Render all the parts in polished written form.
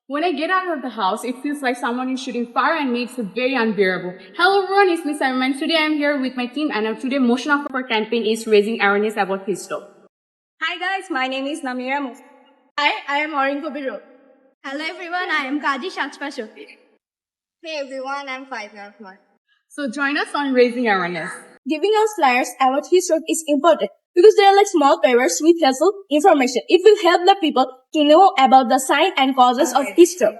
When I get out of the house, it feels like someone is shooting fire and makes it very unbearable. Hello everyone, it's Miss Arman. Today I'm here with my team and today motion of our campaign is raising awareness about heat stroke. Hi guys, my name is Namira Mus. Hi, I am Orin Kobiro. Hello everyone, I am Kaji Shachpasho. Hey everyone, I'm Faizah Rahman. So join us on raising awareness. Giving out flyers about heat stroke is important because they are like small papers with helpful information. It will help the people to know about the signs and causes of heat stroke.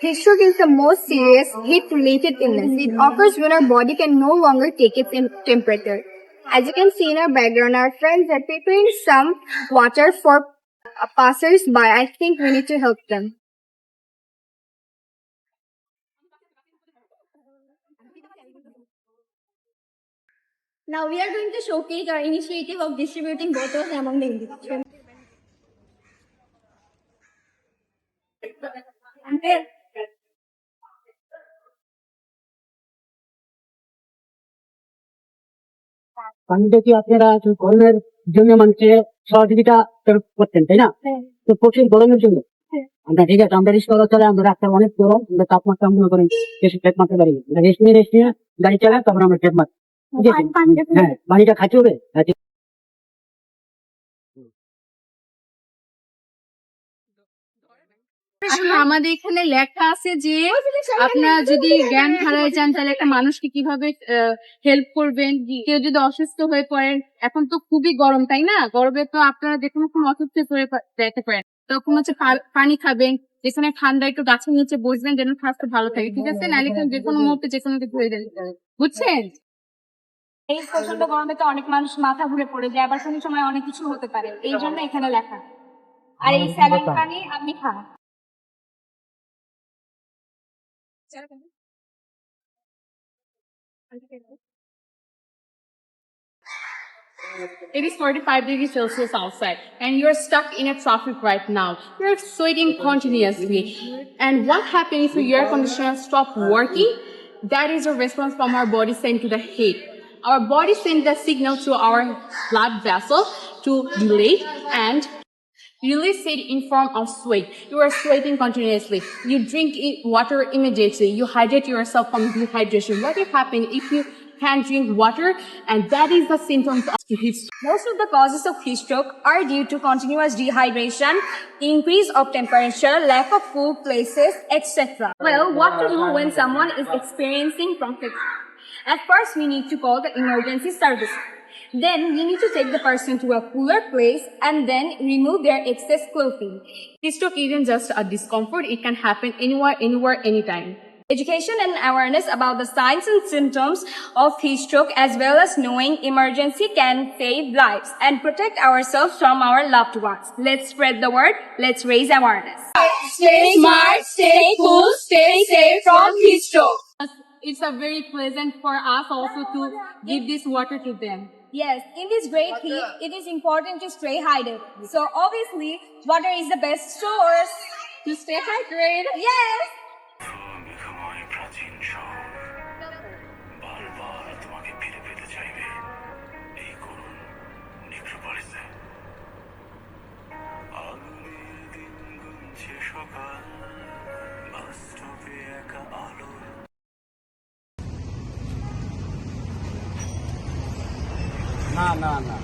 Heat stroke is the most serious heat-related illness. It occurs when our body can no longer take its temperature. As you can see in our background, our friends are preparing some water for passers-by. I think we need to help them. Now we are going to showcase our initiative of distributing bottles among the individuals. পানিটা কি আপনারা গরমের জন্য মানুষকে সহযোগিতা করতেন, তাই না? তো প্রচুর গরমের জন্য আমরা ঠিক আছে, আমরা রিস্ক চলে, আমরা রাস্তায় অনেক গরম, আমরা তাপমাত্রা মনে করেন বেশি ট্রেক মারতে পারি, রেস্ট নিয়ে গাড়ি চালাই, তারপর আমরা ট্রেক মারি। হ্যাঁ, পানিটা খাইতে হবে। আমাদের এখানে লেখা আছে যে আপনারা যদি জ্ঞান হারায় যান তাহলে একটা মানুষকে কিভাবে হেল্প করবেন, কেউ যদি অসুস্থ হয়ে পড়েন, এখন তো খুবই গরম তাই না, গরমে তো আপনারা যে কোনো অসুস্থ হয়ে যেতে পারেন, তখন হচ্ছে পানি খাবেন, যেখানে ঠান্ডা একটু গাছের নিচে বসবেন যেন স্বাস্থ্য ভালো থাকে, ঠিক আছে? নাহলে কিন্তু যে কোনো মুহূর্তে যে কোনো কিছু হয়ে যেতে পারে, বুঝছেন? এই প্রচন্ড গরমে তো অনেক মানুষ মাথা ঘুরে পড়ে যায়, আবার কোনো সময় অনেক কিছু হতে পারে, এই জন্য এখানে লেখা। আর এই স্যালাইন পানি আপনি খান। It is 45 degrees Celsius outside and you're stuck in a traffic right now. You're sweating continuously. And what happens if your air conditioner stop working? That is a response from our body sent to the heat. Our body sends the signal to our blood vessel to dilate and release it in form of sweat. You are sweating continuously. You drink water immediately. You hydrate yourself from dehydration. What will happen if you can't drink water? And that is the symptoms of heat stroke. Most of the causes of heat stroke are due to continuous dehydration, increase of temperature, lack of cool places, etc. Well, what to do when someone is experiencing chronic? At first, we need to call the emergency service. Then, we need to take the person to a cooler place and then remove their excess clothing. Heat stroke isn't just a discomfort. It can happen anywhere, anytime. Education and awareness about the signs and symptoms of heat stroke as well as knowing emergency can save lives and protect ourselves from our loved ones. Let's spread the word. Let's raise awareness. Stay smart, stay cool, stay safe from heat stroke. It's a very pleasant for us also to give this water to them. Yes, in this great heat, it is important to stay hydrated. So obviously, water is the best source To stay hydrated. Yes. মেঘময় প্রাচীন শহর বারবার তোমাকে ফিরে পেতে চাইবে এই করুণ নেক্রোপলিসে। আগুনে দিন গুনছে সকাল, বাস্তবে একা আলো। না না না